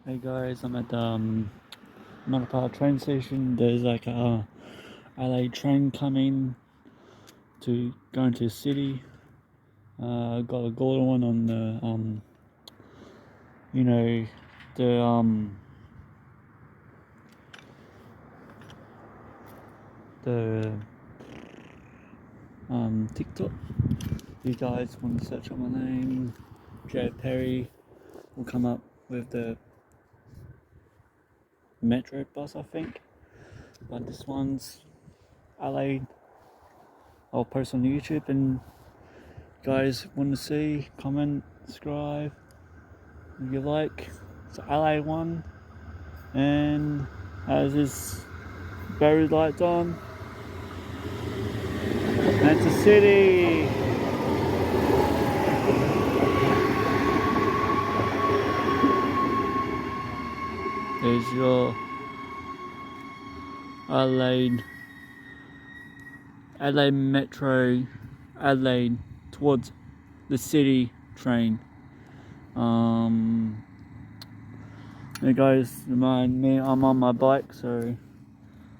Hey guys, I'm at the Manapara train station. There's like a LA train coming to go into the city. Got a golden one on the you know, the the TikTok. You guys want to search up my name, Jared Perry, will come up with the Metro bus, I think. But this one's LA. I'll post on YouTube, and guys want to see, comment, subscribe if you like. It's LA one, and has his buried lights on. And it's a city. There's your Adelaide Metro, Adelaide towards the city train. Hey guys, remind me, I'm on my bike, so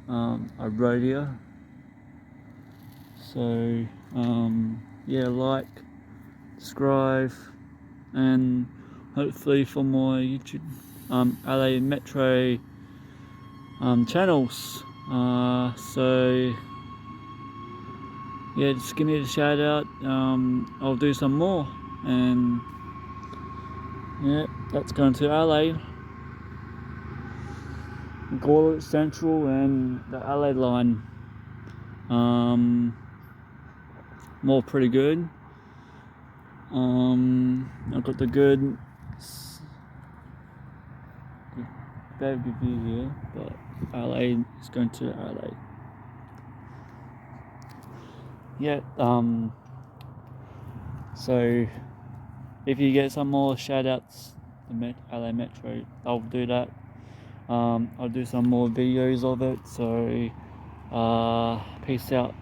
I rode here. So yeah, like, subscribe, and hopefully for more YouTube LA Metro channels. So yeah, just give me a shout out. I'll do some more, and yeah, that's going to LA, Gawler Central, and the LA line. More pretty good. I've got the good very good view here, but LA is going to LA. Yeah, so if you get some more shout outs, the LA Metro, I'll do that. I'll do some more videos of it, so peace out.